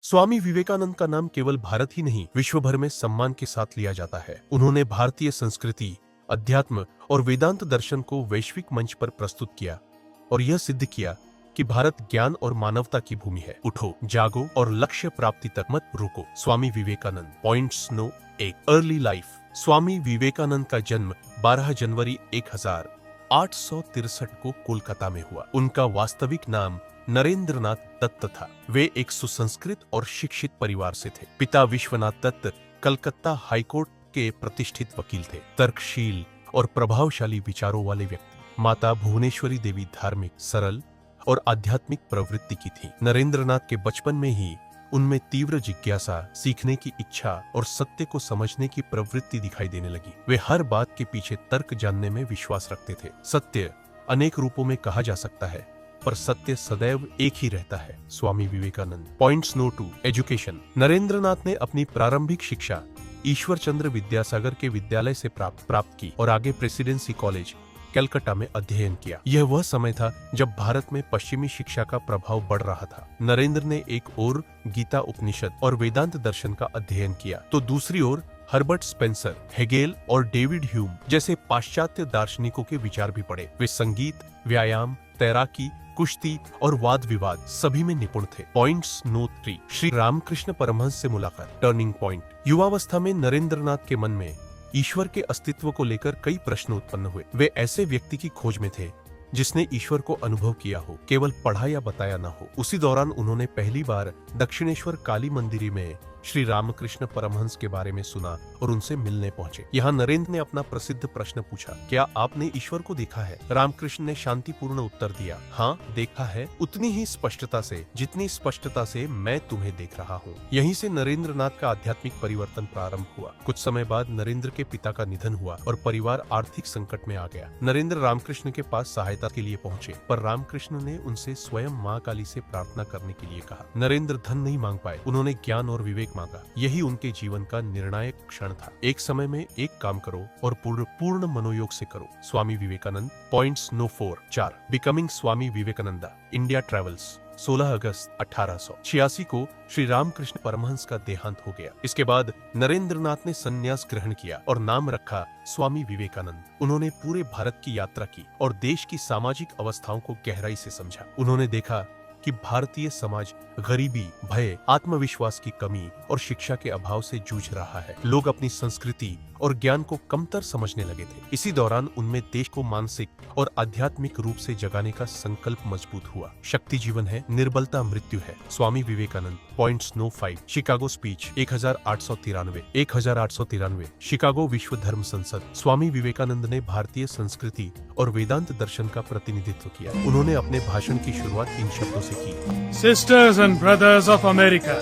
स्वामी विवेकानंद का नाम केवल भारत ही नहीं, विश्व भर में सम्मान के साथ लिया जाता है। उन्होंने भारतीय संस्कृति, अध्यात्म और वेदांत दर्शन को वैश्विक मंच पर प्रस्तुत किया और यह सिद्ध किया कि भारत ज्ञान और मानवता की भूमि है। उठो, जागो और लक्ष्य प्राप्ति तक मत रुको। Swami Vivekananda. Points no 1। Early life. Swami Vivekananda का जन्म 12 जनवरी 1863 को कोलकाता में हुआ। उनका वास्तविक नाम नरेंद्रनाथ दत्त था। वे एक सुसंस्कृत और शिक्षित परिवार से थे। पिता विश्वनाथ दत्त कलकत्ता हाईकोर्ट के प्रतिष्ठित वकील थे, तर्कशील और प्रभावशाली विचारों वाले व्यक्ति। माता भुवनेश्वरी देवी धार्मिक, सरल और आध्यात्मिक प्रवृत्ति की थी। नरेंद्रनाथ के बचपन में ही उनमें तीव्र जिज्ञासा, सीखने की इच्छा और सत्य को समझने की प्रवृत्ति दिखाई देने लगी। वे हर बात के पीछे तर्क जानने में विश्वास रखते थे। सत्य अनेक रूपों में कहा जा सकता है, पर सत्य सदैव एक ही रहता है। Swami Vivekananda. Points no 2। Education. Narendranath ने अपनी प्रारंभिक शिक्षा ईश्वर चंद्र विद्यासागर के विद्यालय से प्राप्त की और आगे प्रेसिडेंसी कॉलेज कलकत्ता में अध्ययन किया। यह वह समय था जब भारत में पश्चिमी शिक्षा का प्रभाव बढ़ रहा था। नरेंद्र ने एक ओर गीता उपनिषद और वेदांत दर्शन का अध्ययन किया, तो दूसरी ओर हर्बर्ट स्पेंसर, हेगेल और डेविड ह्यूम जैसे पाश्चात्य दार्शनिकों के विचार भी पढ़े। वे संगीत, व्यायाम, तैराकी, कुश्ती और वाद विवाद सभी में निपुण थे। Points no 3। श्री रामकृष्ण परमहंस से मुलाकात। Turning point. युवावस्था में नरेंद्रनाथ के मन में ईश्वर के अस्तित्व को लेकर कई प्रश्न उत्पन्न हुए। वे ऐसे व्यक्ति की खोज में थे जिसने ईश्वर को अनुभव किया हो, केवल पढ़ा या बताया न हो। उसी दौरान उन्होंने पहली बार दक्षिणेश्वर काली मंदिर में श्री रामकृष्ण परमहंस के बारे में सुना और उनसे मिलने पहुंचे। यहाँ नरेंद्र ने अपना प्रसिद्ध प्रश्न पूछा, क्या आपने ईश्वर को देखा है? रामकृष्ण ने शांतिपूर्ण उत्तर दिया, हाँ, देखा है, उतनी ही स्पष्टता से जितनी स्पष्टता से मैं तुम्हें देख रहा हूँ। यहीं से नरेंद्रनाथ का आध्यात्मिक परिवर्तन प्रारंभ हुआ। कुछ समय बाद नरेंद्र के पिता का निधन हुआ और परिवार आर्थिक संकट में आ गया। नरेंद्र रामकृष्ण के पास सहायता के लिए पहुंचे, पर रामकृष्ण ने उनसे स्वयं माँ काली से प्रार्थना करने के लिए कहा। नरेंद्र धन नहीं मांग पाए, उन्होंने ज्ञान और विवेक मांगा। यही उनके जीवन का निर्णायक क्षण था। एक समय में एक काम करो और पूर्ण मनोयोग से करो। Swami Vivekananda. Points no 4। Becoming Swami Vivekananda. India travels. 16 अगस्त 1886 को श्री रामकृष्ण परमहंस का देहांत हो गया। इसके बाद नरेंद्रनाथ ने संन्यास ग्रहण किया और नाम रखा स्वामी विवेकानंद। उन्होंने पूरे भारत की यात्रा की और देश की सामाजिक अवस्थाओं को गहराई से समझा। उन्होंने देखा कि भारतीय समाज गरीबी, भय, आत्मविश्वास की कमी और शिक्षा के अभाव से जूझ रहा है। लोग अपनी संस्कृति और ज्ञान को कमतर समझने लगे थे। इसी दौरान उनमें देश को मानसिक और आध्यात्मिक रूप से जगाने का संकल्प मजबूत हुआ। शक्ति जीवन है, निर्बलता मृत्यु है। Swami Vivekananda. Points no 5। Chicago speech 1893। Chicago विश्व धर्म संसद। स्वामी विवेकानंद ने भारतीय संस्कृति और वेदांत दर्शन का प्रतिनिधित्व किया। उन्होंने अपने भाषण की शुरुआत इन शब्दों से की, sisters and brothers of America.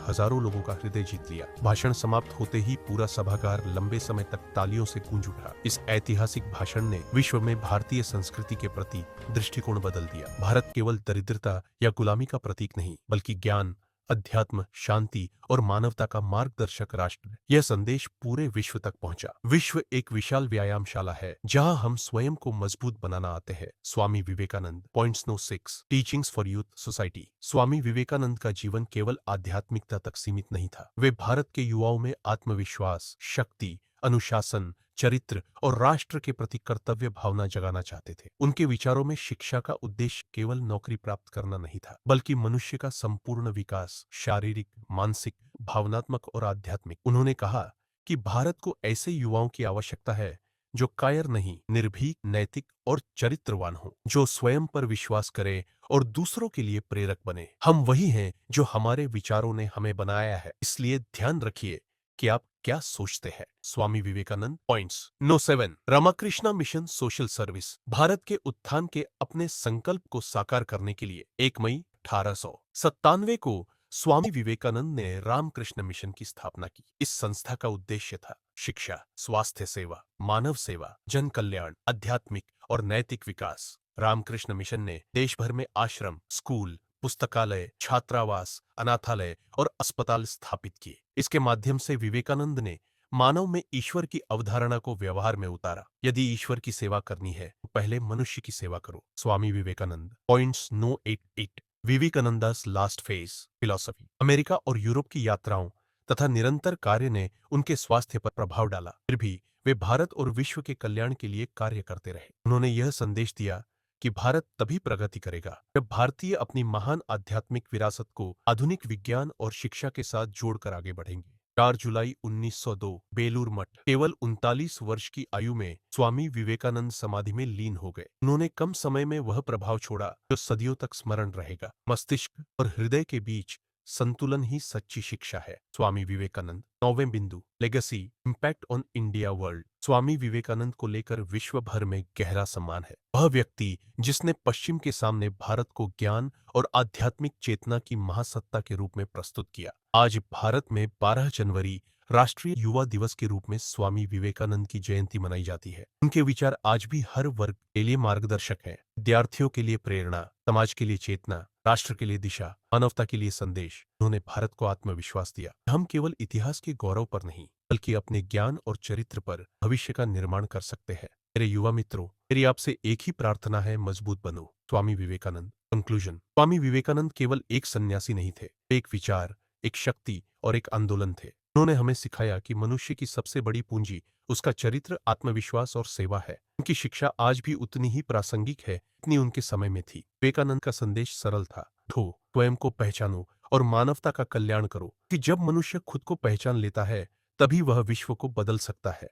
हजारों लोगों का हृदय जीत लिया। भाषण समाप्त होते ही पूरा सभागार लंबे समय तक तालियों से गूंज उठा। इस ऐतिहासिक भाषण ने विश्व में भारतीय संस्कृति के प्रति दृष्टिकोण बदल दिया। भारत केवल दरिद्रता या गुलामी का प्रतीक नहीं, बल्कि ज्ञान, अध्यात्म, शांति और मानवता का मार्गदर्शक राष्ट्र है। यह संदेश पूरे विश्व तक पहुंचा। विश्व एक विशाल व्यायामशाला है जहां हम स्वयं को मजबूत बनाना आते हैं। Swami Vivekananda. Points no 6। Teachings for youth society. Swami Vivekananda का जीवन केवल आध्यात्मिकता तक सीमित नहीं था। वे भारत के युवाओं में आत्मविश्वास, शक्ति, अनुशासन, चरित्र और राष्ट्र के प्रति कर्तव्य भावना जगाना चाहते थे। उनके विचारों में शिक्षा का उद्देश्य केवल नौकरी प्राप्त करना नहीं था, बल्कि मनुष्य का संपूर्ण विकास, शारीरिक, मानसिक, भावनात्मक और आध्यात्मिक। उन्होंने कहा कि भारत को ऐसे युवाओं की आवश्यकता है जो कायर नहीं, निर्भीक, नैतिक और चरित्रवान हो, जो स्वयं पर विश्वास करे और दूसरों के लिए प्रेरक बने। हम वही हैं जो हमारे विचारों ने हमें बनाया है, इसलिए ध्यान रखिए कि आप क्या सोचते हैं। Swami Vivekananda. Points no 7। Ramakrishna mission social service. Bharat के उत्थान के अपने संकल्प को साकार करने के लिए 1 मई 1897 को स्वामी विवेकानंद ने रामकृष्ण मिशन की स्थापना की। इस संस्था का उद्देश्य था शिक्षा, स्वास्थ्य सेवा, मानव सेवा, जन कल्याण, आध्यात्मिक और नैतिक विकास। रामकृष्ण मिशन ने देश भर में आश्रम, स्कूल, पुस्तकालय, छात्रावास, अनाथालय और अस्पताल स्थापित किए। इसके माध्यम से विवेकानंद ने मानव में ईश्वर की अवधारणा को व्यवहार में उतारा। यदि ईश्वर की सेवा करनी है तो पहले मनुष्य की सेवा करो। Swami Vivekananda. Points no 8। Vivekananda's last phase philosophy. America और यूरोप की यात्राओं तथा निरंतर कार्य ने उनके स्वास्थ्य पर प्रभाव डाला। फिर भी वे भारत और विश्व के कल्याण के लिए कार्य करते रहे। उन्होंने यह संदेश दिया कि भारत तभी प्रगति करेगा जब भारतीय अपनी महान आध्यात्मिक विरासत को आधुनिक विज्ञान और शिक्षा के साथ जोड़कर आगे बढ़ेंगे। 4 जुलाई 1902 बेलूर मठ। केवल 39 वर्ष की आयु में स्वामी विवेकानंद समाधि में लीन हो गए। उन्होंने कम समय में वह प्रभाव छोड़ा जो सदियों तक स्मरण रहेगा। मस्तिष्क और हृदय के बीच संतुलन ही सच्ची शिक्षा है। स्वामी विवेकानंद। 9वें बिंदु, legacy, impact on India world. Swami Vivekananda को लेकर विश्व भर में गहरा सम्मान है। वह व्यक्ति जिसने पश्चिम के सामने भारत को ज्ञान और आध्यात्मिक चेतना की महासत्ता के रूप में प्रस्तुत किया। आज भारत में 12 जनवरी राष्ट्रीय युवा दिवस के रूप में स्वामी विवेकानंद की जयंती मनाई जाती है। उनके विचार आज भी हर वर्ग के लिए मार्गदर्शक हैं। विद्यार्थियों के लिए प्रेरणा, समाज के लिए चेतना, राष्ट्र के लिए दिशा, मानवता के लिए संदेश। उन्होंने भारत को आत्मविश्वास दिया। हम केवल इतिहास के गौरव पर नहीं बल्कि अपने ज्ञान और चरित्र पर भविष्य का निर्माण कर सकते हैं। मेरे युवा मित्रों, मेरी आपसे एक ही प्रार्थना है, मजबूत बनो। स्वामी विवेकानंद। कंक्लूजन। स्वामी विवेकानंद केवल एक सन्यासी नहीं थे, वे एक विचार, एक शक्ति और एक आंदोलन थे। उन्होंने हमें सिखाया कि मनुष्य की सबसे बड़ी पूंजी उसका चरित्र, आत्मविश्वास और सेवा है। उनकी शिक्षा आज भी उतनी ही प्रासंगिक है जितनी उनके समय में थी। विवेकानंद का संदेश सरल था, उठो, स्वयं को पहचानो और मानवता का कल्याण करो, कि जब मनुष्य खुद को पहचान लेता है तभी वह विश्व को बदल सकता है।